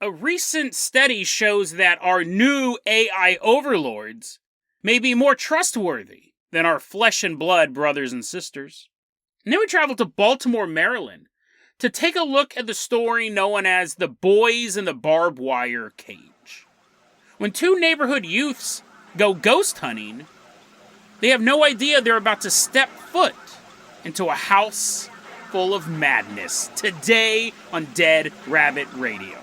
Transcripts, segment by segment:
a recent study shows that our new AI overlords may be more trustworthy than our flesh and blood brothers and sisters. And then we travel to Baltimore, Maryland, to take a look at the story known as the Boys in the Barbwire Cage. When two neighborhood youths go ghost hunting, they have no idea they're about to step foot into a house full of madness. Today on Dead Rabbit Radio.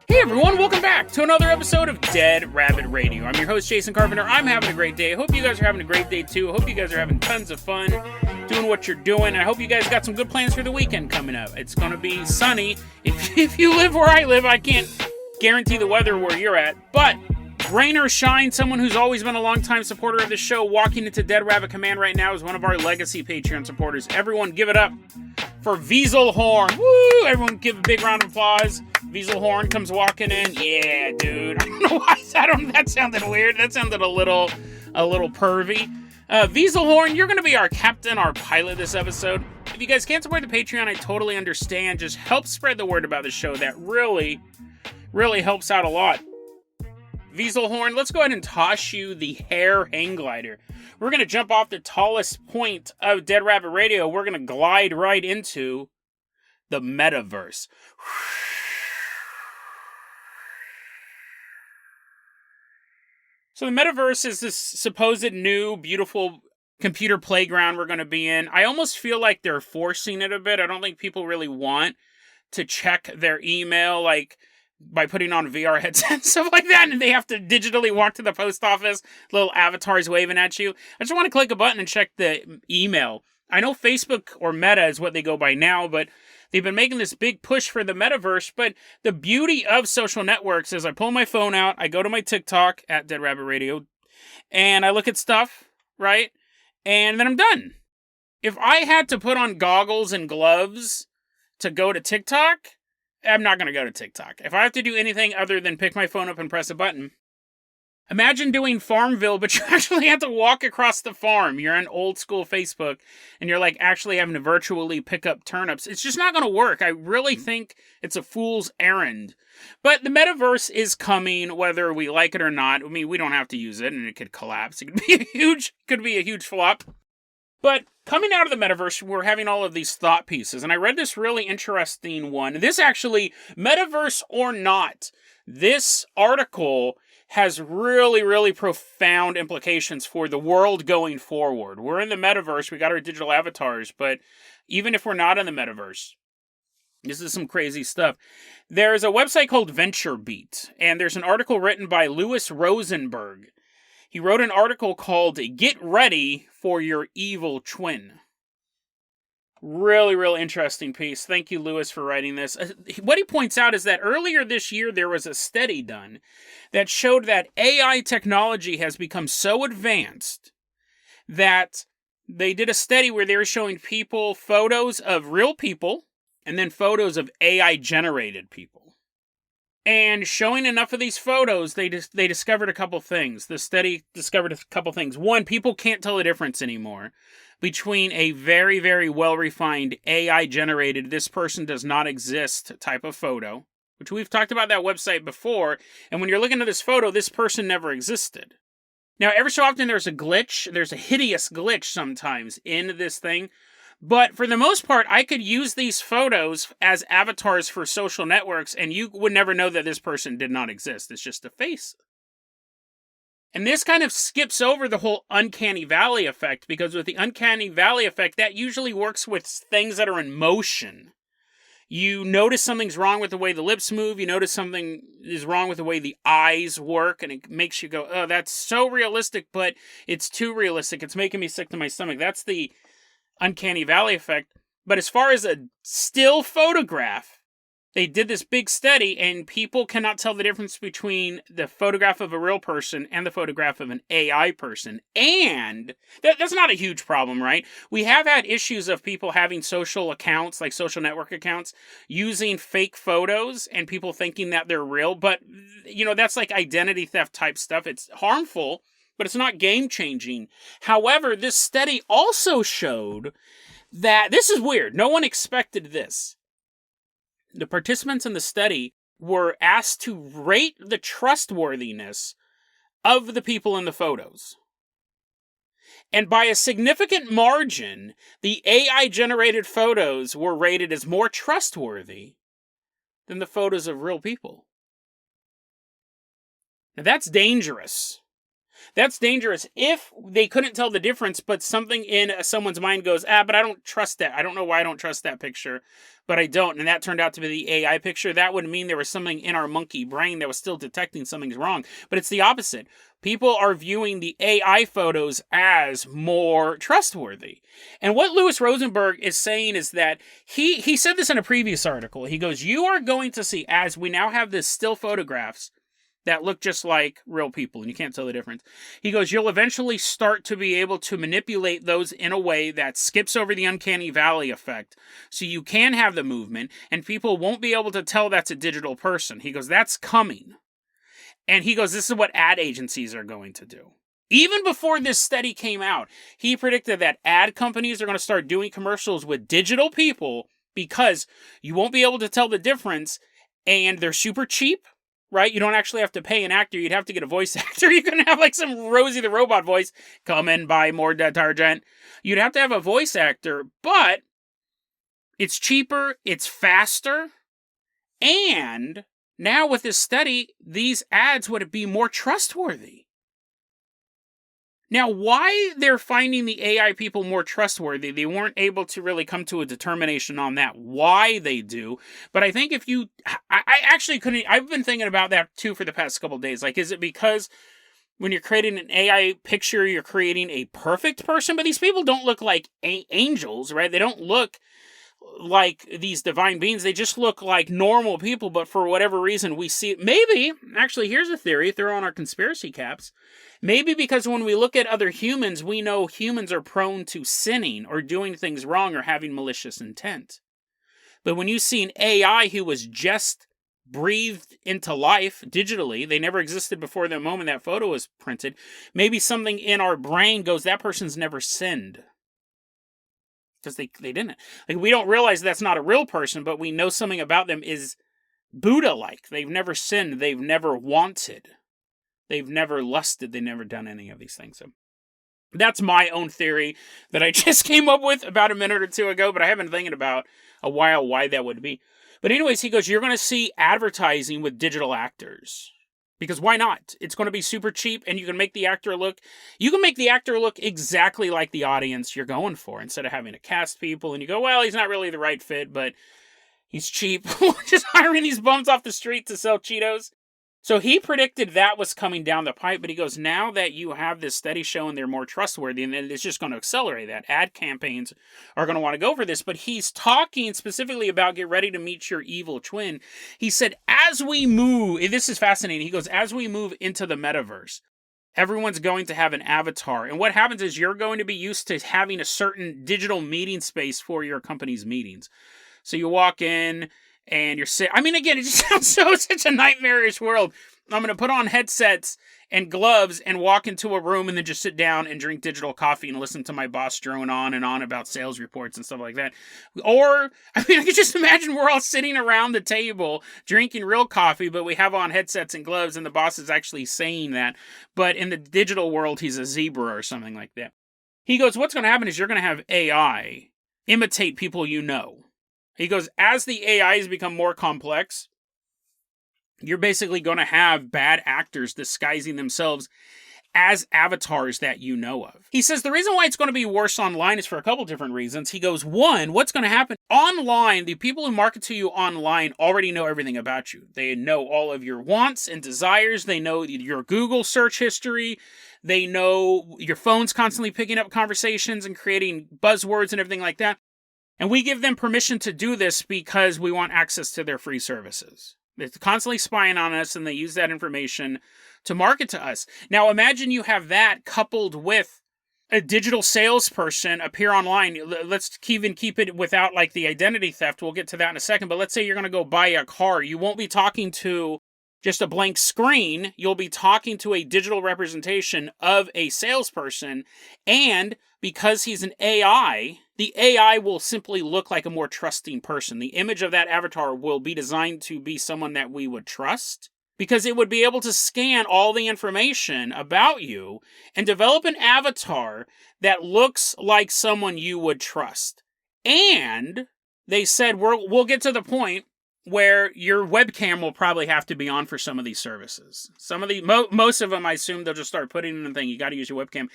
Hey everyone, welcome back to another episode of Dead Rabbit Radio. I'm your host, Jason Carpenter. I'm having a great day. I hope you guys are having a great day too. I hope you guys are having tons of fun doing what you're doing. I hope you guys got some good plans for the weekend coming up. It's going to be sunny. If you live where I live, I can't guarantee the weather where you're at, but rain or shine, someone who's always been a longtime supporter of the show walking into Dead Rabbit Command right now is one of our legacy Patreon supporters. Everyone give it up for Vieselhorn. Woo! Everyone give a big round of applause. Vieselhorn comes walking in. Yeah, dude. I don't know why that sounded weird. That sounded a little pervy. Vieselhorn, you're going to be our captain, our pilot this episode. If you guys can't support the Patreon, I totally understand. Just help spread the word about the show. That really helps out a lot. Vieselhorn, let's go ahead and toss you the hair hang glider. We're going to jump off the tallest point of Dead Rabbit Radio. We're going to glide right into the metaverse. So the metaverse is this supposed new, beautiful computer playground we're going to be in. I almost feel like they're forcing it a bit. I don't think people really want to check their email, like, by putting on VR headsets and stuff like that, and they have to digitally walk to the post office, little avatars waving at you. I just want to click a button and check the email. I know Facebook or Meta is what they go by now, but they've been making this big push for the metaverse. But the beauty of social networks is I pull my phone out, I go to my TikTok at Dead Rabbit Radio, and I look at stuff, right? And then I'm done. If I had to put on goggles and gloves to go to TikTok, I'm not going to go to TikTok. If I have to do anything other than pick my phone up and press a button, imagine doing Farmville, but you actually have to walk across the farm. You're on old school Facebook, and you're like actually having to virtually pick up turnips. It's just not going to work. I really think it's a fool's errand. But the metaverse is coming, whether we like it or not. I mean, we don't have to use it, and it could collapse. It could be a huge flop. But coming out of the metaverse, we're having all of these thought pieces. And I read this really interesting one. This actually, metaverse or not, this article has really profound implications for the world going forward. We're in the metaverse, we got our digital avatars, but even if we're not in the metaverse, this is some crazy stuff. There's a website called VentureBeat, and there's an article written by Louis Rosenberg. He wrote an article called Get Ready for Your Evil Twin. Really interesting piece. Thank you, Louis, for writing this. What he points out is that earlier this year there was a study done that showed that AI technology has become so advanced that they did a study where they were showing people photos of real people and then photos of AI-generated people. And showing enough of these photos, they discovered a couple things. The study discovered a couple things. One, people can't tell the difference anymore between a very well-refined AI-generated, this person does not exist type of photo, which we've talked about that website before, and when you're looking at this photo, this person never existed. Now, every so often there's a glitch, there's a hideous glitch sometimes in this thing, but for the most part, I could use these photos as avatars for social networks, and you would never know that this person did not exist. It's just a face. And this kind of skips over the whole uncanny valley effect, because with the uncanny valley effect, that usually works with things that are in motion. You notice something's wrong with the way the lips move, you notice something is wrong with the way the eyes work, and it makes you go, oh, that's so realistic, but it's too realistic. It's making me sick to my stomach. That's the uncanny valley effect. But as far as a still photograph, they did this big study, and people cannot tell the difference between the photograph of a real person and the photograph of an AI person. And that's not a huge problem, right? We have had issues of people having social accounts, like social network accounts, using fake photos and people thinking that they're real. But, you know, that's like identity theft type stuff. It's harmful, but it's not game-changing. However, this study also showed that, this is weird, no one expected this. The participants in the study were asked to rate the trustworthiness of the people in the photos. And by a significant margin, the AI-generated photos were rated as more trustworthy than the photos of real people. Now that's dangerous. That's dangerous if they couldn't tell the difference, but something in someone's mind goes, but I don't trust that. I don't know why I don't trust that picture, but I don't. And that turned out to be the AI picture. That would mean there was something in our monkey brain that was still detecting something's wrong. But it's the opposite. People are viewing the AI photos as more trustworthy. And what Louis Rosenberg is saying is that he said this in a previous article. He goes, you are going to see, as we now have this still photographs that look just like real people, and you can't tell the difference. He goes, you'll eventually start to be able to manipulate those in a way that skips over the uncanny valley effect. So you can have the movement, and people won't be able to tell that's a digital person. He goes, that's coming. And he goes, this is what ad agencies are going to do. Even before this study came out, he predicted that ad companies are going to start doing commercials with digital people because you won't be able to tell the difference, and they're super cheap. Right? You don't actually have to pay an actor. You'd have to get a voice actor. You couldn't have like some Rosie the Robot voice, come and buy more detergent. You'd have to have a voice actor, but it's cheaper, it's faster, and now with this study, these ads would be more trustworthy. Now, why they're finding the AI people more trustworthy, they weren't able to really come to a determination on that, why they do. But I think if you, I actually couldn't, I've been thinking about that too for the past couple of days. Like, is it because when you're creating an AI picture, you're creating a perfect person? But these people don't look like angels, right? They don't look like these divine beings. They just look like normal people, but for whatever reason we see it. Maybe, actually, here's a theory, throw on our conspiracy caps. Maybe because when we look at other humans, we know humans are prone to sinning or doing things wrong or having malicious intent. But when you see an AI who was just breathed into life digitally, they never existed before the moment that photo was printed, maybe something in our brain goes, that person's never sinned. Because they didn't. Like, we don't realize that's not a real person, but we know something about them is Buddha-like. They've never sinned. They've never wanted. They've never lusted. They've never done any of these things. So that's my own theory that I just came up with about a minute or two ago, but I have been thinking about a while why that would be. But anyways, he goes, you're going to see advertising with digital actors. Because why not? It's going to be super cheap, and you can make the actor look exactly like the audience you're going for, instead of having to cast people, and you go, well, he's not really the right fit, but he's cheap. Just hiring these bums off the street to sell Cheetos. So he predicted that was coming down the pipe, but he goes, now that you have this study showing they're more trustworthy, and it's just going to accelerate that. Ad campaigns are going to want to go for this, but he's talking specifically about get ready to meet your evil twin. He said, as we move, this is fascinating, he goes, as we move into the metaverse, everyone's going to have an avatar, and what happens is you're going to be used to having a certain digital meeting space for your company's meetings. So you walk in, and you're sitting. I mean, again, it just sounds such a nightmarish world. I'm going to put on headsets and gloves and walk into a room and then just sit down and drink digital coffee and listen to my boss drone on and on about sales reports and stuff like that. Or, I mean, I could just imagine we're all sitting around the table drinking real coffee, but we have on headsets and gloves and the boss is actually saying that. But in the digital world, he's a zebra or something like that. He goes, what's going to happen is you're going to have AI imitate people you know. He goes, as the AIs become more complex, you're basically going to have bad actors disguising themselves as avatars that you know of. He says the reason why it's going to be worse online is for a couple different reasons. He goes, one, what's going to happen? Online, the people who market to you online already know everything about you. They know all of your wants and desires. They know your Google search history. They know your phone's constantly picking up conversations and creating buzzwords and everything like that. And we give them permission to do this because we want access to their free services. They're constantly spying on us, and they use that information to market to us. Now, imagine you have that coupled with a digital salesperson appear online. Let's even keep it without like the identity theft. We'll get to that in a second. But let's say you're going to go buy a car. You won't be talking to just a blank screen. You'll be talking to a digital representation of a salesperson, and because he's an AI, the AI will simply look like a more trusting person. The image of that avatar will be designed to be someone that we would trust, because it would be able to scan all the information about you and develop an avatar that looks like someone you would trust. And they said we'll get to the point where your webcam will probably have to be on for some of these services. Some of the most of them, I assume they'll just start putting in the thing. You got to use your webcam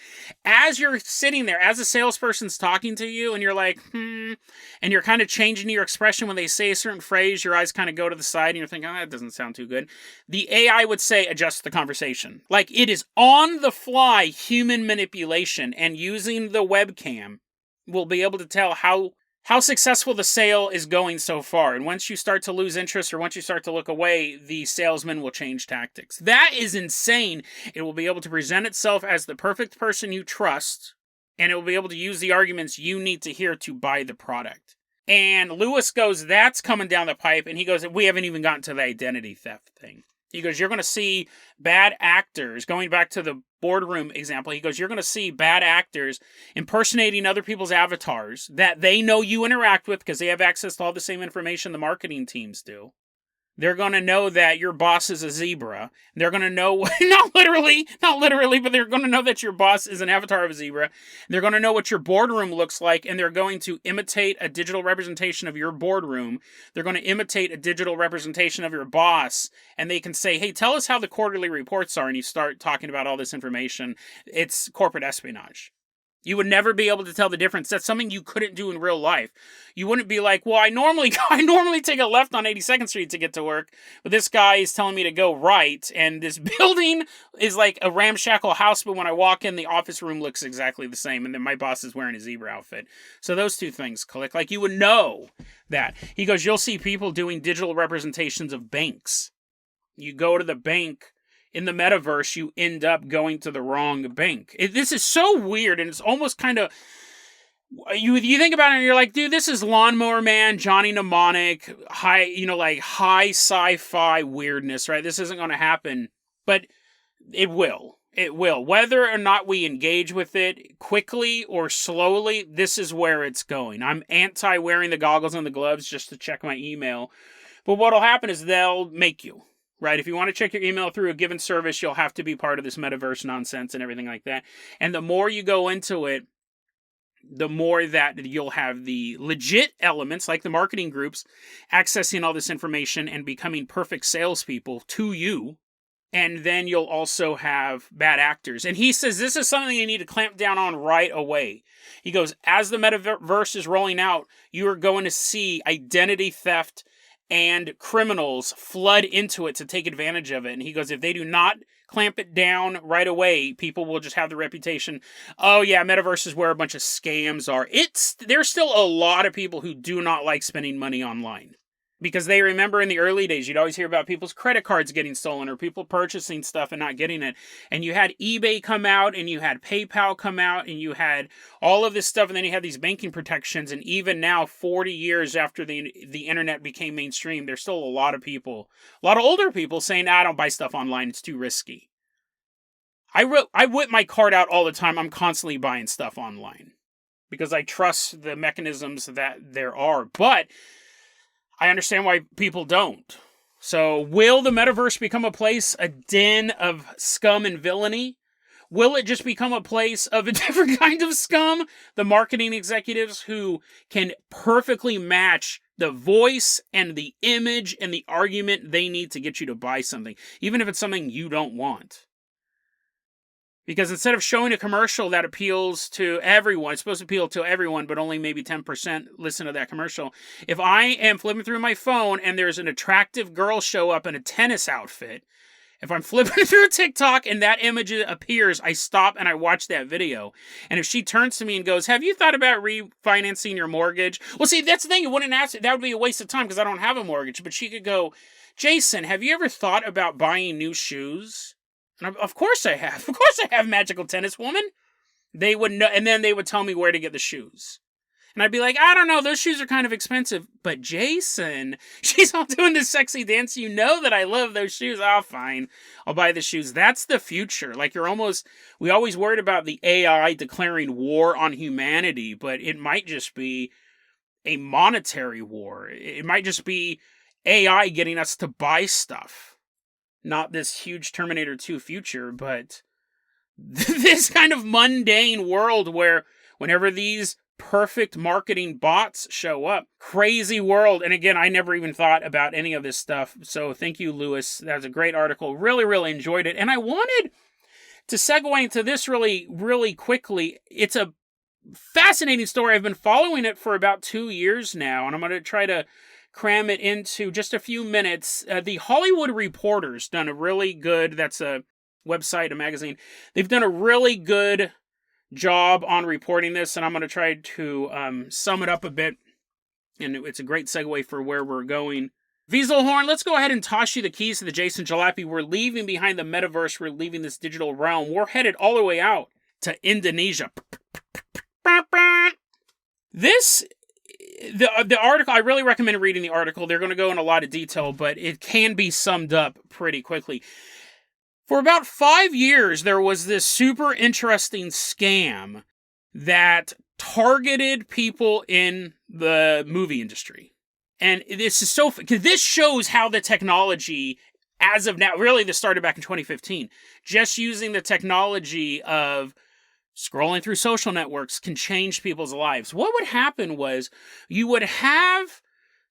as you're sitting there, as a salesperson's talking to you, and you're like, and you're kind of changing your expression when they say a certain phrase. Your eyes kind of go to the side, and you're thinking, that doesn't sound too good. The AI would say, adjust the conversation. Like, it is on the fly human manipulation, and using the webcam will be able to tell how successful the sale is going so far. And once you start to lose interest or once you start to look away, the salesman will change tactics. That is insane. It will be able to present itself as the perfect person you trust, and it will be able to use the arguments you need to hear to buy the product. And Lewis goes, that's coming down the pipe. And he goes, we haven't even gotten to the identity theft thing. He goes, you're going to see bad actors, going back to the boardroom example, he goes, you're going to see bad actors impersonating other people's avatars that they know you interact with because they have access to all the same information the marketing teams do. They're going to know that your boss is a zebra. They're going to know, not literally, but they're going to know that your boss is an avatar of a zebra. They're going to know what your boardroom looks like, and they're going to imitate a digital representation of your boardroom. They're going to imitate a digital representation of your boss, and they can say, hey, tell us how the quarterly reports are, and you start talking about all this information. It's corporate espionage. You would never be able to tell the difference. That's something you couldn't do in real life. You wouldn't be like, well, I normally take a left on 82nd Street to get to work, but this guy is telling me to go right, and this building is like a ramshackle house, but when I walk in, the office room looks exactly the same, and then my boss is wearing a zebra outfit. So those two things click. Like, you would know that. He goes, you'll see people doing digital representations of banks. You go to the bank. In the metaverse, you end up going to the wrong bank. This is so weird, and it's almost kind of... You think about it, and you're like, dude, this is Lawnmower Man, Johnny Mnemonic, high sci-fi weirdness, right? This isn't going to happen, but it will. It will. Whether or not we engage with it quickly or slowly, this is where it's going. I'm anti-wearing the goggles and the gloves just to check my email, but what'll happen is they'll make you. Right? If you want to check your email through a given service, you'll have to be part of this metaverse nonsense and everything like that. And the more you go into it, the more that you'll have the legit elements, like the marketing groups, accessing all this information and becoming perfect salespeople to you. And then you'll also have bad actors. And he says this is something you need to clamp down on right away. He goes, as the metaverse is rolling out, you are going to see identity theft and criminals flood into it to take advantage of it. And he goes, if they do not clamp it down right away, people will just have the reputation, oh yeah, metaverse is where a bunch of scams are. There's still a lot of people who do not like spending money online. Because they remember in the early days, you'd always hear about people's credit cards getting stolen or people purchasing stuff and not getting it. And you had eBay come out and you had PayPal come out and you had all of this stuff. And then you had these banking protections. And even now, 40 years after the internet became mainstream, there's still a lot of older people saying, I don't buy stuff online. It's too risky. I whip my card out all the time. I'm constantly buying stuff online because I trust the mechanisms that there are. But I understand why people don't. So, will the metaverse become a place, a den of scum and villainy? Will it just become a place of a different kind of scum? The marketing executives who can perfectly match the voice and the image and the argument they need to get you to buy something, even if it's something you don't want. Because instead of showing a commercial that appeals to everyone, it's supposed to appeal to everyone, but only maybe 10% listen to that commercial. If I am flipping through my phone and there's an attractive girl show up in a tennis outfit, if I'm flipping through TikTok and that image appears, I stop and I watch that video. And if she turns to me and goes, have you thought about refinancing your mortgage? Well, see, that's the thing. You wouldn't ask. That would be a waste of time because I don't have a mortgage. But she could go, Jason, have you ever thought about buying new shoes? And of course I have. Of course I have, magical tennis woman. They would know, and then they would tell me where to get the shoes. And I'd be like, I don't know, those shoes are kind of expensive. But Jason, she's all doing this sexy dance. You know that I love those shoes. Oh, fine. I'll buy the shoes. That's the future. Like we always worried about the AI declaring war on humanity, but it might just be a monetary war. It might just be AI getting us to buy stuff. Not this huge Terminator 2 future, but this kind of mundane world where whenever these perfect marketing bots show up, crazy world. And again, I never even thought about any of this stuff. So thank you, Lewis. That was a great article. Really, really enjoyed it. And I wanted to segue into this really, really quickly. It's a fascinating story. I've been following it for about 2 years now, and I'm going to try to cram it into just a few minutes. The Hollywood Reporter's done a really good, that's a website, a magazine. They've done a really good job on reporting this, and I'm going to try to sum it up a bit, and it's a great segue for where we're going. Wieselhorn, let's go ahead and toss you the keys to the Jason Jalopy. We're leaving behind the metaverse. We're leaving this digital realm. We're headed all the way out to Indonesia. The article, I really recommend reading the article. They're going to go in a lot of detail, but it can be summed up pretty quickly. For about 5 years, there was this super interesting scam that targeted people in the movie industry. And this is because this shows how the technology, as of now, really this started back in 2015, just using the technology of scrolling through social networks can change people's lives. What would happen was you would have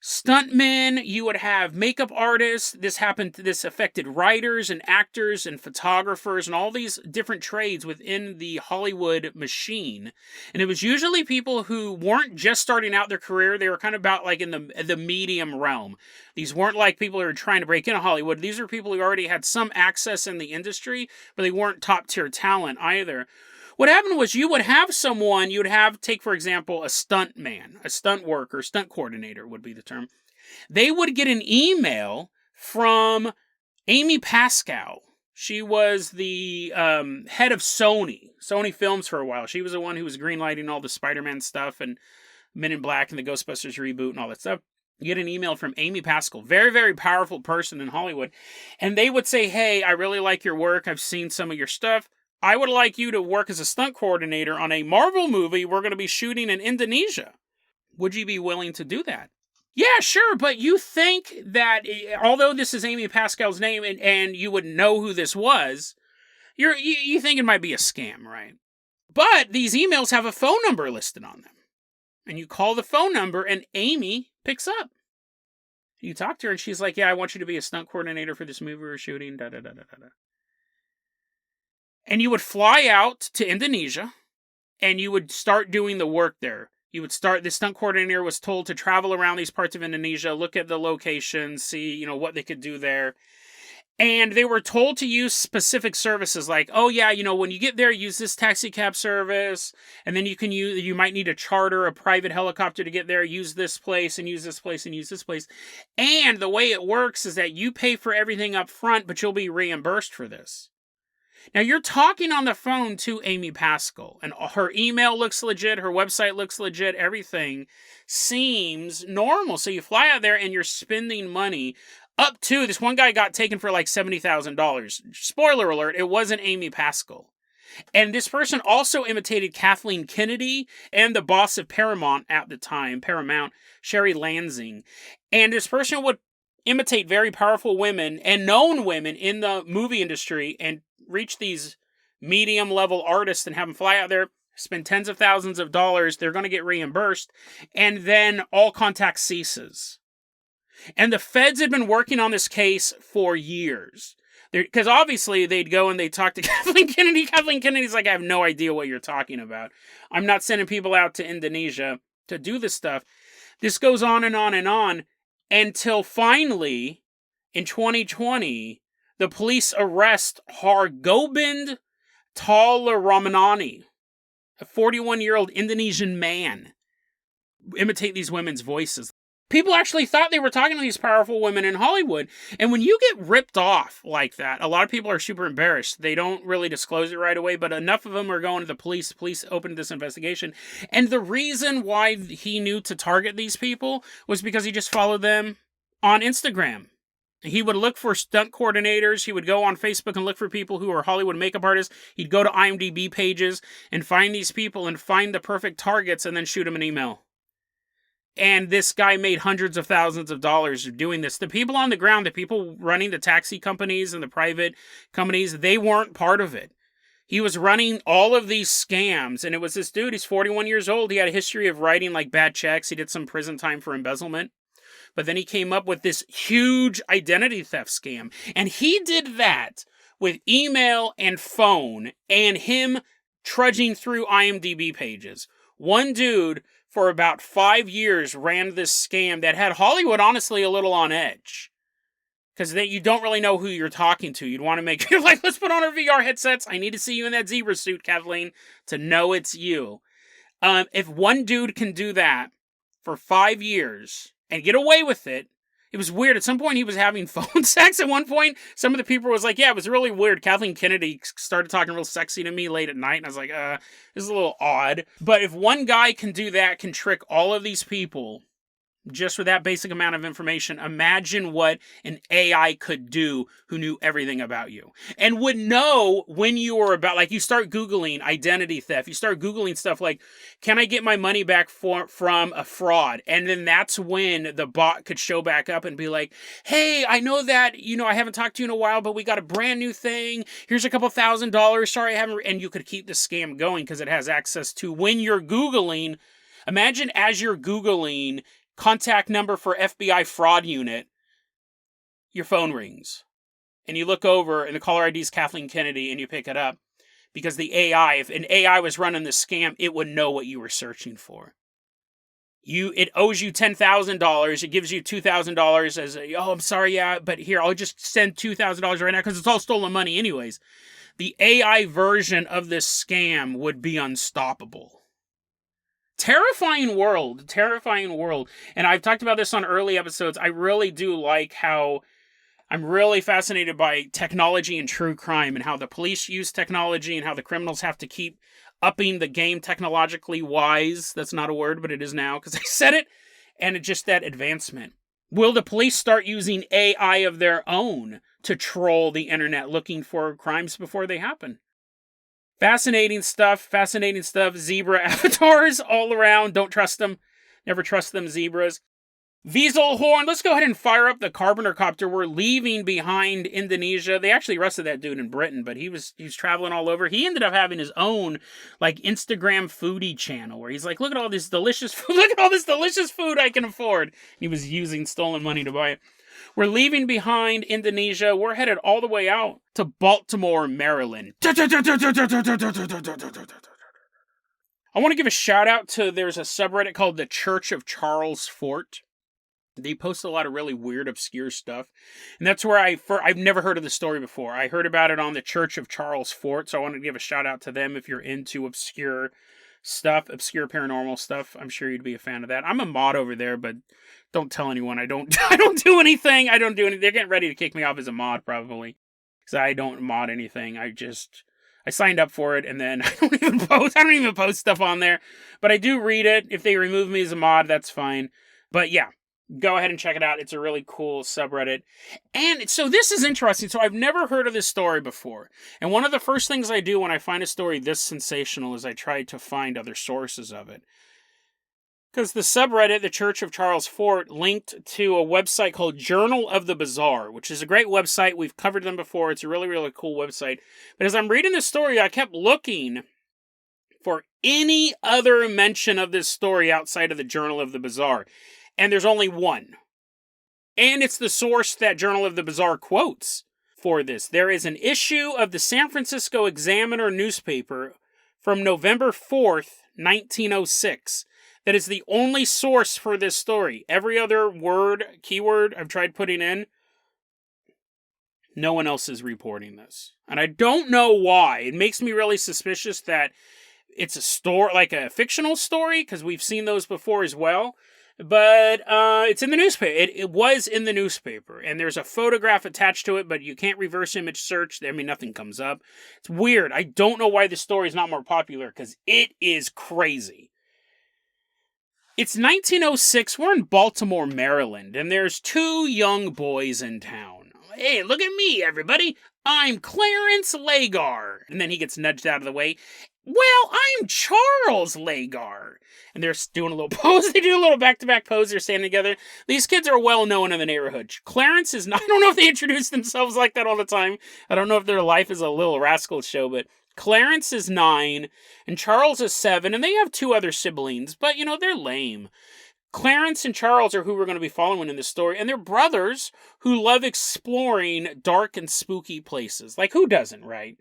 stuntmen, you would have makeup artists. This affected writers and actors and photographers and all these different trades within the Hollywood machine. And it was usually people who weren't just starting out their career. They were kind of about like in the medium realm. These weren't like people who were trying to break into Hollywood. These are people who already had some access in the industry, but they weren't top tier talent either. What happened was you would have someone, take, for example, a stunt man, a stunt worker, stunt coordinator would be the term. They would get an email from Amy Pascal. She was the head of Sony Films for a while. She was the one who was greenlighting all the Spider-Man stuff and Men in Black and the Ghostbusters reboot and all that stuff. You get an email from Amy Pascal, very, very powerful person in Hollywood. And they would say, hey, I really like your work. I've seen some of your stuff. I would like you to work as a stunt coordinator on a Marvel movie we're going to be shooting in Indonesia. Would you be willing to do that? Yeah, sure, but you think that, although this is Amy Pascal's name and you would know who this was, you think it might be a scam, right? But these emails have a phone number listed on them. And you call the phone number and Amy picks up. You talk to her and she's like, yeah, I want you to be a stunt coordinator for this movie we're shooting, da-da-da-da-da. And you would fly out to Indonesia, and you would start doing the work there. The stunt coordinator was told to travel around these parts of Indonesia, look at the locations, see, what they could do there. And they were told to use specific services like, oh yeah, when you get there, use this taxi cab service, and then you might need to charter a private helicopter to get there, use this place, and use this place, and use this place. And the way it works is that you pay for everything up front, but you'll be reimbursed for this. Now, you're talking on the phone to Amy Pascal, and her email looks legit, her website looks legit, everything seems normal. So you fly out there and you're spending money up to, this one guy got taken for like $70,000. Spoiler alert, it wasn't Amy Pascal. And this person also imitated Kathleen Kennedy and the boss of Paramount at the time, Sherry Lansing. And this person would imitate very powerful women and known women in the movie industry and reach these medium level artists and have them fly out there, spend tens of thousands of dollars. They're going to get reimbursed. And then all contact ceases. And the feds had been working on this case for years. Because obviously they'd go and they'd talk to Kathleen Kennedy. Kathleen Kennedy's like, I have no idea what you're talking about. I'm not sending people out to Indonesia to do this stuff. This goes on and on and on until finally, in 2020, the police arrest Hargobind Talaramanani, a 41-year-old Indonesian man. Imitate these women's voices. People actually thought they were talking to these powerful women in Hollywood. And when you get ripped off like that, a lot of people are super embarrassed. They don't really disclose it right away, but enough of them are going to the police. The police opened this investigation. And the reason why he knew to target these people was because he just followed them on Instagram. He would look for stunt coordinators. He would go on Facebook and look for people who are Hollywood makeup artists. He'd go to IMDb pages and find these people and find the perfect targets and then shoot them an email. And this guy made hundreds of thousands of dollars doing this. The people on the ground, the people running the taxi companies and the private companies, they weren't part of it. He was running all of these scams, and it was this dude, he's 41 years old. He had a history of writing like bad checks. He did some prison time for embezzlement. But then he came up with this huge identity theft scam. And he did that with email and phone and him trudging through IMDb pages. One dude, for about 5 years, ran this scam that had Hollywood, honestly, a little on edge. Because you don't really know who you're talking to. You'd want to make, you're like, let's put on our VR headsets. I need to see you in that zebra suit, Kathleen, to know it's you. If one dude can do that for 5 years and get away with it, it was weird. At some point, he was having phone sex. At one point, some of the people was like, yeah, it was really weird. Kathleen Kennedy started talking real sexy to me late at night. And I was like, this is a little odd. But if one guy can do that, can trick all of these people just with that basic amount of information, imagine what an AI could do who knew everything about you. And would know when you were about, like, you start Googling identity theft. You start Googling stuff like, can I get my money back from a fraud? And then that's when the bot could show back up and be like, hey, I know that, I haven't talked to you in a while, but we got a brand new thing. Here's a couple $1,000. Sorry, I haven't. And you could keep the scam going because it has access to when you're Googling. Imagine as you're Googling contact number for FBI fraud unit, your phone rings. And you look over and the caller ID is Kathleen Kennedy and you pick it up. Because the AI, if an AI was running the scam, it would know what you were searching for. It owes you $10,000. It gives you $2,000 as I'm sorry, yeah, but here, I'll just send $2,000 right now because it's all stolen money anyways. The AI version of this scam would be unstoppable. Terrifying world. And I've talked about this on early episodes. I really do like how I'm really fascinated by technology and true crime and how the police use technology and how the criminals have to keep upping the game technologically wise. That's not a word, but it is now because I said it. And it's just that advancement. Will the police start using AI of their own to troll the internet looking for crimes before they happen? Fascinating stuff. Zebra avatars all around. Don't trust them. Never trust them, zebras. Wieselhorn. Let's go ahead and fire up the Carpenter copter. We're leaving behind Indonesia. They actually arrested that dude in Britain, but he was traveling all over. He ended up having his own like Instagram foodie channel where he's like, look at all this delicious food. Look at all this delicious food I can afford. And he was using stolen money to buy it. We're leaving behind Indonesia. We're headed all the way out to Baltimore, Maryland. I want to give a shout out to, there's a subreddit called the Church of Charles Fort. They post a lot of really weird, obscure stuff. And that's where I've never heard of the story before. I heard about it on the Church of Charles Fort, so I wanted to give a shout out to them if you're into obscure stuff, obscure paranormal stuff. I'm sure you'd be a fan of that. I'm a mod over there, but don't tell anyone. I don't do anything. They're getting ready to kick me off as a mod, probably. Because I don't mod anything. I signed up for it, and then I don't even post stuff on there. But I do read it. If they remove me as a mod, that's fine. But yeah, go ahead and check it out. It's a really cool subreddit. And so this is interesting. So I've never heard of this story before. And one of the first things I do when I find a story this sensational is I try to find other sources of it. Because the subreddit, the Church of Charles Fort, linked to a website called Journal of the Bizarre, which is a great website. We've covered them before. It's a really, really cool website. But as I'm reading this story, I kept looking for any other mention of this story outside of the Journal of the Bizarre. And there's only one. And it's the source that Journal of the Bizarre quotes for this. There is an issue of the San Francisco Examiner newspaper from November 4th, 1906. That is the only source for this story. Every other keyword I've tried putting in, no one else is reporting this. And I don't know why. It makes me really suspicious that it's a story, like a fictional story, because we've seen those before as well. But it's in the newspaper. It was in the newspaper, and there's a photograph attached to it, but you can't reverse image search. I mean, nothing comes up. It's weird. I don't know why this story is not more popular, because it is crazy. It's 1906. We're in Baltimore, Maryland, and there's two young boys in town. Hey, look at me, everybody. I'm Clarence Lagar. And then he gets nudged out of the way. Well, I'm Charles Lagar. And they're doing a little pose. They do a little back-to-back pose. They're standing together. These kids are well-known in the neighborhood. Clarence is not... I don't know if they introduce themselves like that all the time. I don't know if their life is a Little Rascals show, but Clarence is 9, and Charles is 7, and they have 2 other siblings, but, they're lame. Clarence and Charles are who we're going to be following in this story, and they're brothers who love exploring dark and spooky places. Like, who doesn't, right?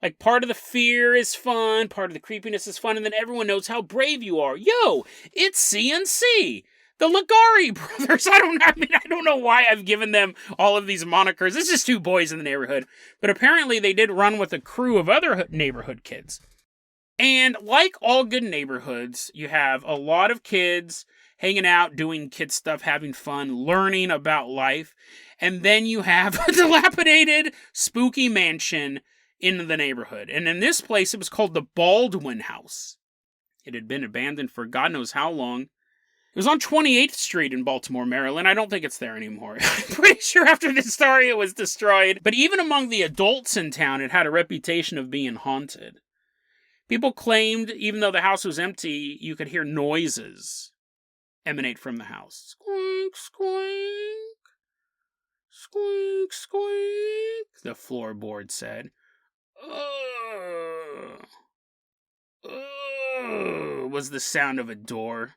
Like, part of the fear is fun, part of the creepiness is fun, and then everyone knows how brave you are. Yo, it's CNC! The Ligari brothers. I don't know why I've given them all of these monikers. It's just 2 boys in the neighborhood. But apparently they did run with a crew of other neighborhood kids. And like all good neighborhoods, you have a lot of kids hanging out, doing kid stuff, having fun, learning about life. And then you have a dilapidated, spooky mansion in the neighborhood. And in this place, it was called the Baldwin House. It had been abandoned for God knows how long. It was on 28th Street in Baltimore, Maryland. I don't think it's there anymore. I'm pretty sure after this story it was destroyed. But even among the adults in town, it had a reputation of being haunted. People claimed, even though the house was empty, you could hear noises emanate from the house. Squeak, squeak. Squeak, squeak, the floorboard said. Was the sound of a door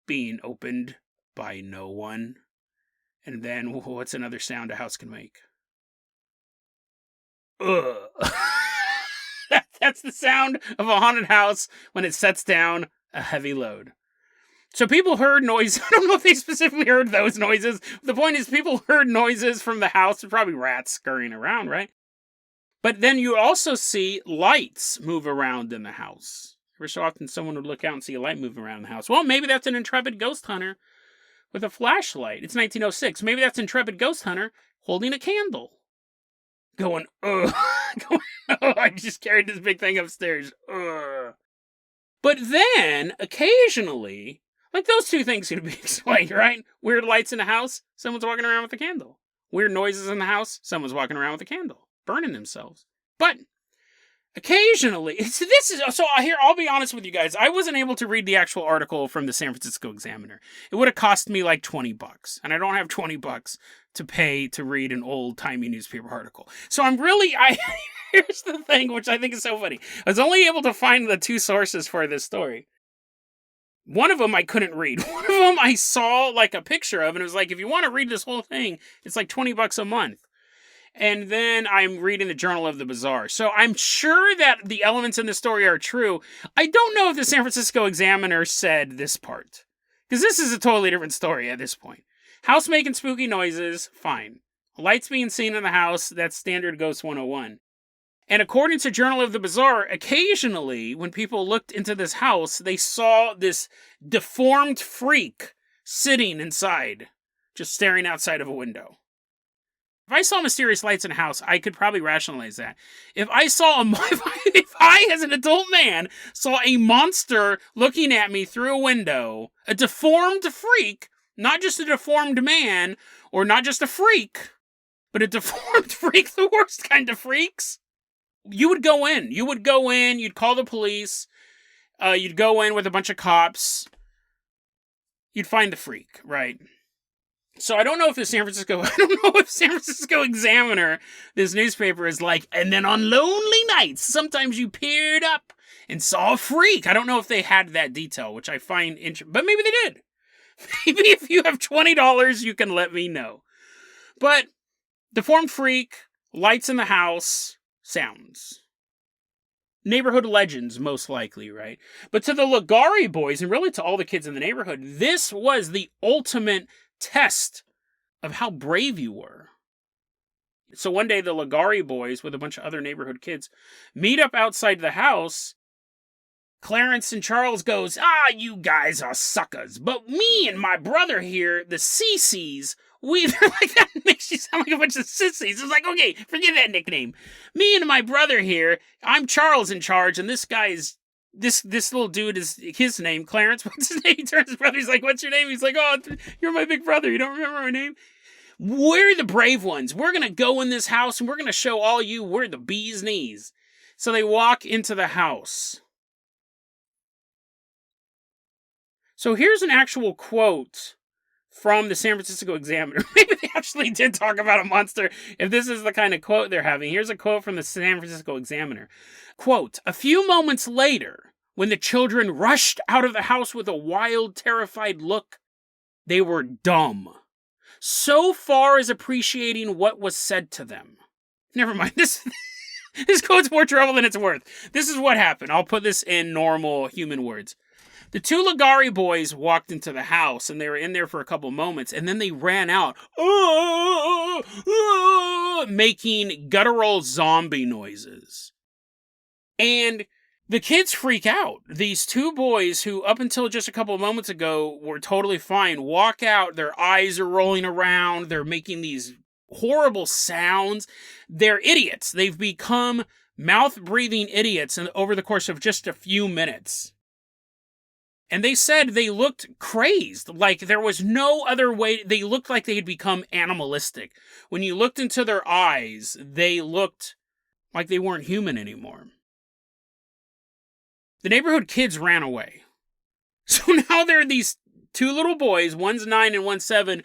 being opened by no one. And then, what's another sound a house can make? That's the sound of a haunted house when it sets down a heavy load. So people heard noises. I don't know if they specifically heard those noises. The point is, people heard noises from the house. Probably rats scurrying around, right? But then you also see lights move around in the house. Every so often someone would look out and see a light moving around the house. Well, maybe that's an intrepid ghost hunter with a flashlight. It's 1906. Maybe that's an intrepid ghost hunter holding a candle. Going, I just carried this big thing upstairs. But then, occasionally, like those 2 things can be explained, right? Weird lights in the house, someone's walking around with a candle. Weird noises in the house, someone's walking around with a candle, burning themselves. But occasionally, I'll be honest with you guys. I wasn't able to read the actual article from the San Francisco Examiner. It would have cost me like $20, and I don't have $20 to pay to read an old-timey newspaper article. So here's the thing, which I think is so funny. I was only able to find the 2 sources for this story. One of them I couldn't read. One of them I saw like a picture of, and it was like, if you want to read this whole thing, it's like $20 a month. And then I'm reading the Journal of the Bizarre. So I'm sure that the elements in the story are true. I don't know if the San Francisco Examiner said this part, because this is a totally different story at this point. House making spooky noises, fine. Lights being seen in the house, that's standard Ghost 101. And according to Journal of the Bizarre, occasionally when people looked into this house, they saw this deformed freak sitting inside, just staring outside of a window. If I saw mysterious lights in a house, I could probably rationalize that. If I, as an adult man, saw a monster looking at me through a window, a deformed freak, not just a deformed man, or not just a freak, but a deformed freak, the worst kind of freaks, you would go in. You'd call the police, you'd go in with a bunch of cops, you'd find the freak, right? So I don't know if the San Francisco Examiner, this newspaper, is like, and then on lonely nights, sometimes you peered up and saw a freak. I don't know if they had that detail, which I find interesting, but maybe they did. Maybe if you have $20, you can let me know. But deformed freak, lights in the house, sounds. Neighborhood legends, most likely, right? But to the Ligari boys, and really to all the kids in the neighborhood, this was the ultimate test of how brave you were. So one day the Ligari boys with a bunch of other neighborhood kids meet up outside the house, Clarence and Charles goes, you guys are suckers. But me and my brother here, the CCs, they're like, that makes you sound like a bunch of sissies. It's like, okay, forget that nickname. Me and my brother here, I'm Charles in charge, and this guy is, this little dude is his name, Clarence. What's his name? He turns to his brother, he's like, what's your name? He's like, oh, you're my big brother. You don't remember my name? We're the brave ones. We're going to go in this house, and we're going to show all you we're the bee's knees. So they walk into the house. So here's an actual quote from the San Francisco Examiner. Maybe they actually did talk about a monster if this is the kind of quote they're having. Here's a quote from the San Francisco Examiner. Quote, a few moments later, when the children rushed out of the house with a wild, terrified look, they were dumb. So far as appreciating what was said to them. Never mind, this quote's more trouble than it's worth. This is what happened. I'll put this in normal human words. The two Ligari boys walked into the house, and they were in there for a couple moments, and then they ran out, making guttural zombie noises. And the kids freak out. These two boys, who up until just a couple moments ago were totally fine, walk out, their eyes are rolling around, they're making these horrible sounds. They're idiots. They've become mouth-breathing idiots over the course of just a few minutes. And they said they looked crazed, like there was no other way. They looked like they had become animalistic. When you looked into their eyes, they looked like they weren't human anymore. The neighborhood kids ran away. So now there are these two little boys, one's 9 and one's 7.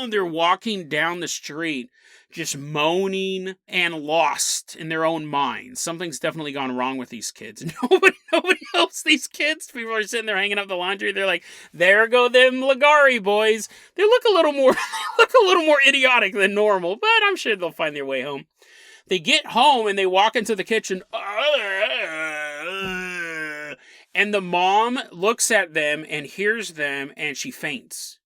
They're walking down the street, just moaning and lost in their own minds. Something's definitely gone wrong with these kids. Nobody helps these kids. People are sitting there hanging up the laundry. They're like, there go them Ligari boys. They look a little more idiotic than normal, but I'm sure they'll find their way home. They get home and they walk into the kitchen. And the mom looks at them and hears them and she faints.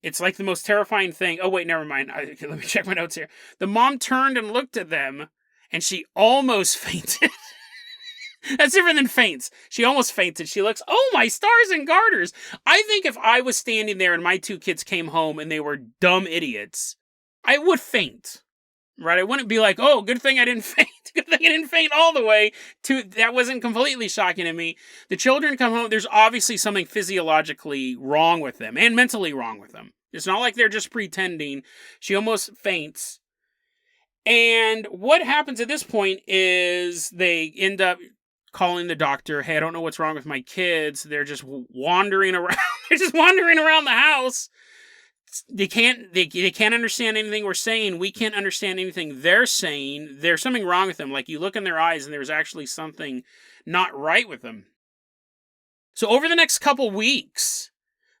It's like the most terrifying thing. Oh, wait, never mind. Let me check my notes here. The mom turned and looked at them, and she almost fainted. That's different than faints. She almost fainted. She looks, oh, my stars and garters. I think if I was standing there and my two kids came home and they were dumb idiots, I would faint. Right? I wouldn't be like, oh, good thing I didn't faint. Good thing I didn't faint all the way. That wasn't completely shocking to me. The children come home. There's obviously something physiologically wrong with them and mentally wrong with them. It's not like they're just pretending. She almost faints. And what happens at this point is they end up calling the doctor. Hey, I don't know what's wrong with my kids. They're just wandering around. They're just wandering around the house. They can't understand anything we're saying. We can't understand anything they're saying. There's something wrong with them. Like, you look in their eyes and there's actually something not right with them. So over the next couple weeks,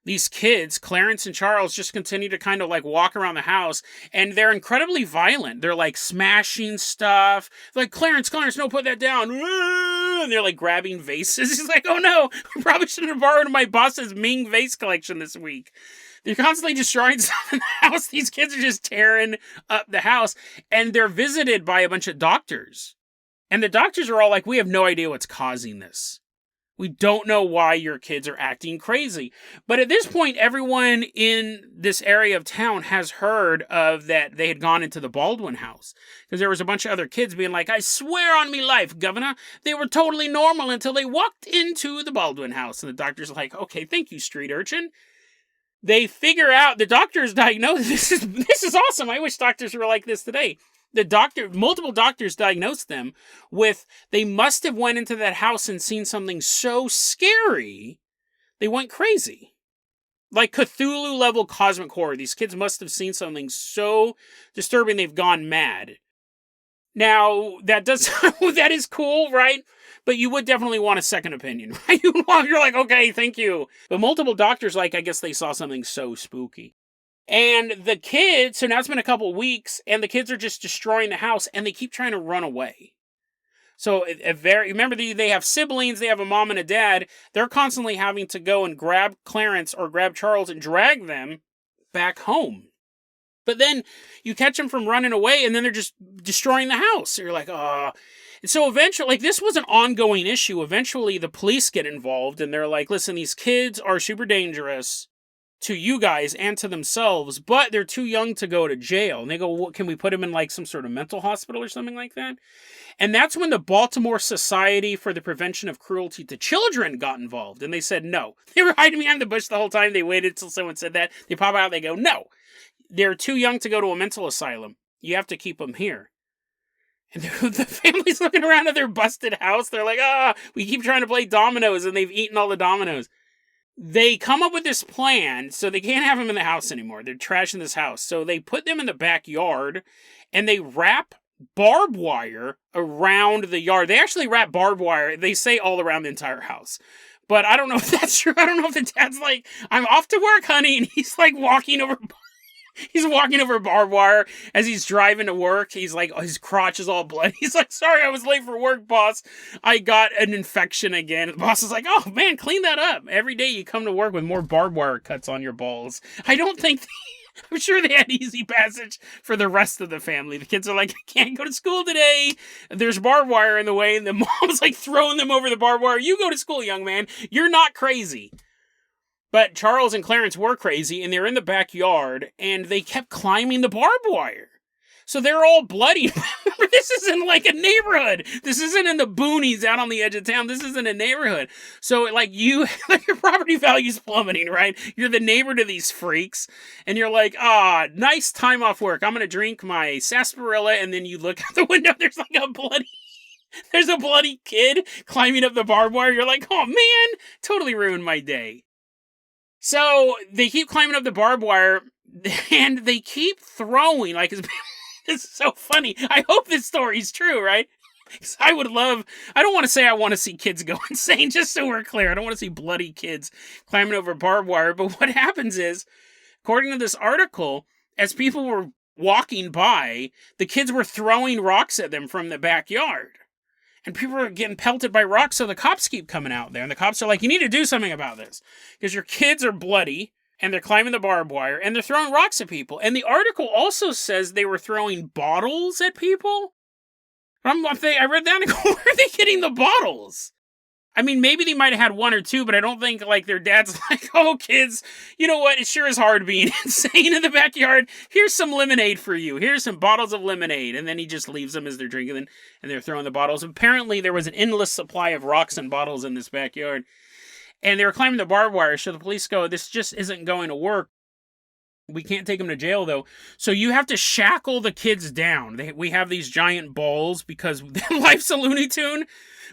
these kids, Clarence and Charles, just continue to kind of like walk around the house, and they're incredibly violent. They're like smashing stuff. They're like, Clarence, no, put that down. And they're like grabbing vases. He's like, oh no, we probably shouldn't have borrowed my boss's Ming vase collection this week. They're constantly destroying stuff in the house. These kids are just tearing up the house, and they're visited by a bunch of doctors. And the doctors are all like, we have no idea what's causing this. We don't know why your kids are acting crazy. But at this point, everyone in this area of town has heard of that they had gone into the Baldwin house. Because there was a bunch of other kids being like, I swear on me life, Governor, they were totally normal until they walked into the Baldwin house. And the doctor's like, okay, thank you, street urchin. They figure out, the doctors diagnose, this is awesome. I wish doctors were like this today. Multiple doctors diagnosed them with, they must have went into that house and seen something so scary, they went crazy. Like Cthulhu level cosmic horror. These kids must have seen something so disturbing they've gone mad. Now, that is cool, right? But you would definitely want a second opinion, right? You're like, okay, thank you. But multiple doctors, like, I guess they saw something so spooky. And the kids, so now it's been a couple weeks, and the kids are just destroying the house, and they keep trying to run away. So, remember, they have siblings, they have a mom and a dad. They're constantly having to go and grab Clarence or grab Charles and drag them back home. But then you catch them from running away, and then they're just destroying the house. So you're like, oh. So eventually, like, this was an ongoing issue. Eventually, the police get involved, and they're like, listen, these kids are super dangerous to you guys and to themselves, but they're too young to go to jail. And they go, well, can we put them in, like, some sort of mental hospital or something like that? And that's when the Baltimore Society for the Prevention of Cruelty to Children got involved. And they said no. They were hiding behind the bush the whole time. They waited till someone said that. They pop out, they go, no. They're too young to go to a mental asylum. You have to keep them here. And the family's looking around at their busted house. They're like, we keep trying to play dominoes, and they've eaten all the dominoes. They come up with this plan, so they can't have them in the house anymore. They're trashing this house. So they put them in the backyard, and they wrap barbed wire around the yard. They actually wrap barbed wire, they say, all around the entire house. But I don't know if that's true. I don't know if the dad's like, I'm off to work, honey, and he's like walking over barbed wire as he's driving to work. He's like, his crotch is all bloody. He's like, sorry, I was late for work, boss. I got an infection again. The boss is like, oh, man, clean that up. Every day you come to work with more barbed wire cuts on your balls. I don't think... I'm sure they had easy passage for the rest of the family. The kids are like, I can't go to school today. There's barbed wire in the way. And the mom's like throwing them over the barbed wire. You go to school, young man. You're not crazy. But Charles and Clarence were crazy, and they're in the backyard, and they kept climbing the barbed wire. So they're all bloody. This isn't like a neighborhood. This isn't in the boonies out on the edge of town. This isn't a neighborhood. So, like, your property value's plummeting, right? You're the neighbor to these freaks, and you're like, nice time off work. I'm going to drink my sarsaparilla, and then you look out the window, there's a bloody kid climbing up the barbed wire. You're like, oh, man, totally ruined my day. So they keep climbing up the barbed wire, and they keep throwing, like, it's so funny. I hope this story's true, right? Because I don't want to say I want to see kids go insane, just so we're clear. I don't want to see bloody kids climbing over barbed wire. But what happens is, according to this article, as people were walking by, the kids were throwing rocks at them from the backyard. And people are getting pelted by rocks, so the cops keep coming out there. And the cops are like, you need to do something about this. Because your kids are bloody, and they're climbing the barbed wire, and they're throwing rocks at people. And the article also says they were throwing bottles at people. I read that and go, where are they getting the bottles? I mean, maybe they might have had one or two, but I don't think, like, their dad's like, oh, kids, you know what? It sure is hard being insane in the backyard. Here's some lemonade for you. Here's some bottles of lemonade. And then he just leaves them as they're drinking them, and they're throwing the bottles. Apparently, there was an endless supply of rocks and bottles in this backyard. And they were climbing the barbed wire, so the police go, this just isn't going to work. We can't take them to jail, though. So you have to shackle the kids down. We have these giant balls, because life's a Looney Tune.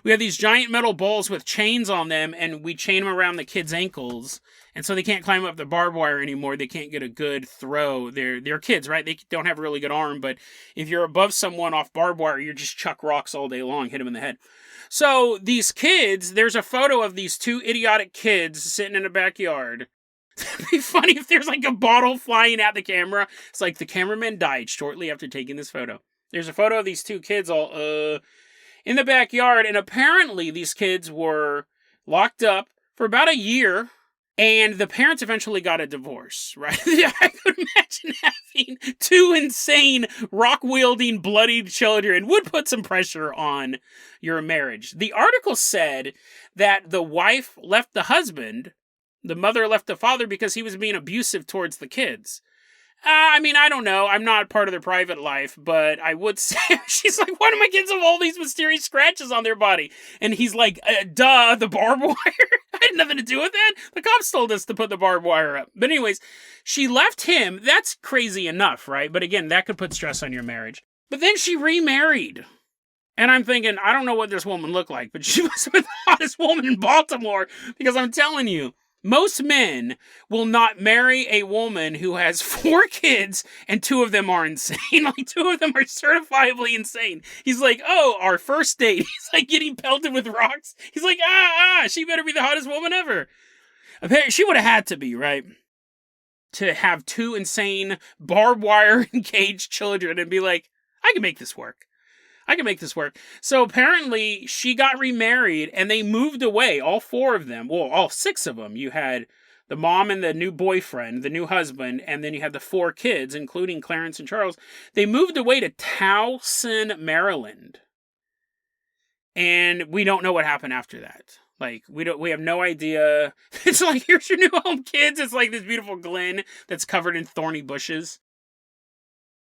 We have these giant metal balls with chains on them, and we chain them around the kids' ankles. And so they can't climb up the barbed wire anymore. They can't get a good throw. They're kids, right? They don't have a really good arm, but if you're above someone off barbed wire, you just chuck rocks all day long, hit them in the head. So these kids, there's a photo of these two idiotic kids sitting in a backyard. It'd be funny if there's like a bottle flying at the camera. It's like the cameraman died shortly after taking this photo. There's a photo of these two kids all in the backyard, and apparently these kids were locked up for about a year, and the parents eventually got a divorce, right? I could imagine having two insane, rock-wielding, bloodied children would put some pressure on your marriage. The article said that the wife left the husband, the mother left the father because he was being abusive towards the kids. I mean, I don't know. I'm not part of their private life, but I would say, she's like, why do my kids have all these mysterious scratches on their body? And he's like, duh, the barbed wire? I had nothing to do with that. The cops told us to put the barbed wire up. But anyways, she left him. That's crazy enough, right? But again, that could put stress on your marriage. But then she remarried. And I'm thinking, I don't know what this woman looked like, but she was the hottest woman in Baltimore, because I'm telling you, most men will not marry a woman who has 4 kids and 2 of them are insane. Like, 2 of them are certifiably insane. He's like, oh, our first date. He's like getting pelted with rocks. He's like, she better be the hottest woman ever. Apparently, she would have had to be, right? To have 2 insane barbed wire engaged children and be like, I can make this work. So apparently she got remarried and they moved away, all 4 of them. Well, all 6 of them. You had the mom and the new boyfriend, the new husband, and then you had the 4 kids, including Clarence and Charles. They moved away to Towson, Maryland. And we don't know what happened after that. Like, we have no idea. It's like, here's your new home, kids. It's like this beautiful glen that's covered in thorny bushes.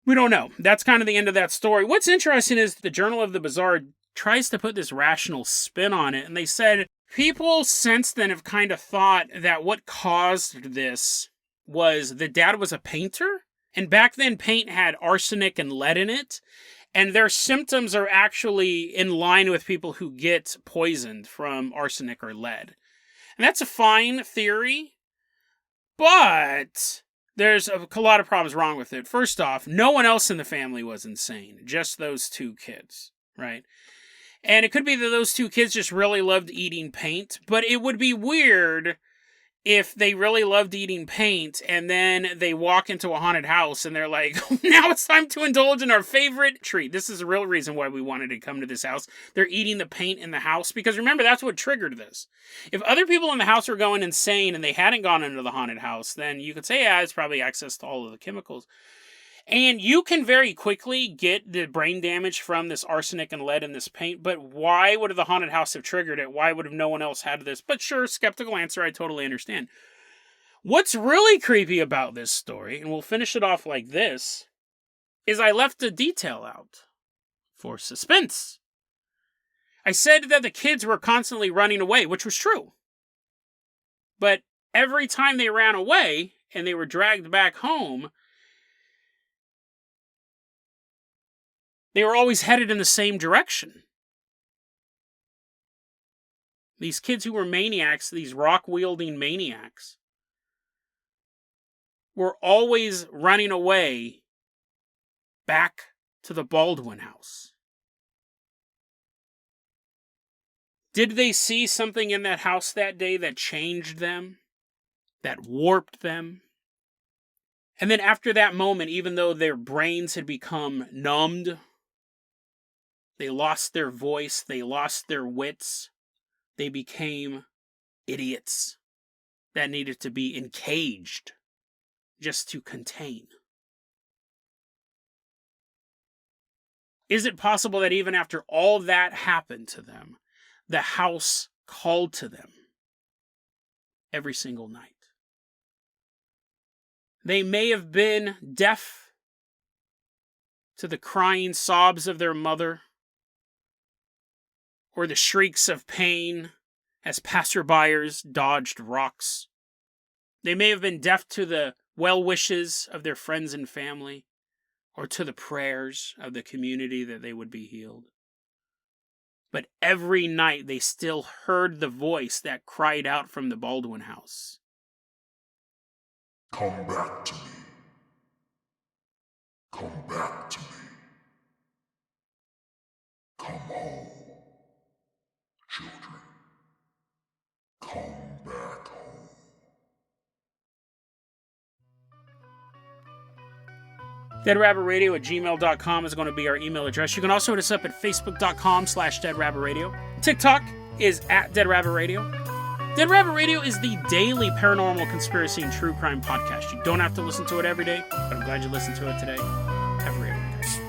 We don't know. That's kind of the end of that story. What's interesting is the Journal of the Bizarre tries to put this rational spin on it. And they said, people since then have kind of thought that what caused this was the dad was a painter. And back then, paint had arsenic and lead in it. And their symptoms are actually in line with people who get poisoned from arsenic or lead. And that's a fine theory. But there's a lot of problems wrong with it. First off, no one else in the family was insane. Just those two kids, right? And it could be that those two kids just really loved eating paint. But it would be weird if they really loved eating paint and then they walk into a haunted house and they're like, now it's time to indulge in our favorite treat. This is the real reason why we wanted to come to this house. They're eating the paint in the house because remember, that's what triggered this. If other people in the house were going insane and they hadn't gone into the haunted house, then you could say, yeah, it's probably access to all of the chemicals. And you can very quickly get the brain damage from this arsenic and lead in this paint, but why would the haunted house have triggered it? Why would have no one else had this? But sure, skeptical answer, I totally understand. What's really creepy about this story, and we'll finish it off like this, is I left a detail out for suspense. I said that the kids were constantly running away, which was true. But every time they ran away and they were dragged back home, they were always headed in the same direction. These kids who were maniacs, these rock-wielding maniacs, were always running away back to the Baldwin house. Did they see something in that house that day that changed them? That warped them? And then after that moment, even though their brains had become numbed, they lost their voice, they lost their wits, they became idiots that needed to be encaged just to contain. Is it possible that even after all that happened to them, the house called to them every single night? They may have been deaf to the crying sobs of their mother, or the shrieks of pain as passerbyers dodged rocks. They may have been deaf to the well wishes of their friends and family, or to the prayers of the community that they would be healed. But every night they still heard the voice that cried out from the Baldwin house. Come back to me. Come back to me. Come home. Children, come back home. DeadRabbitRadio@gmail.com is going to be our email address. You can also hit us up at Facebook.com/DeadRabbitRadio. TikTok is @DeadRabbitRadio. Dead Rabbit Radio is the daily paranormal conspiracy and true crime podcast. You don't have to listen to it every day, but I'm glad you listened to it today. Have a great day.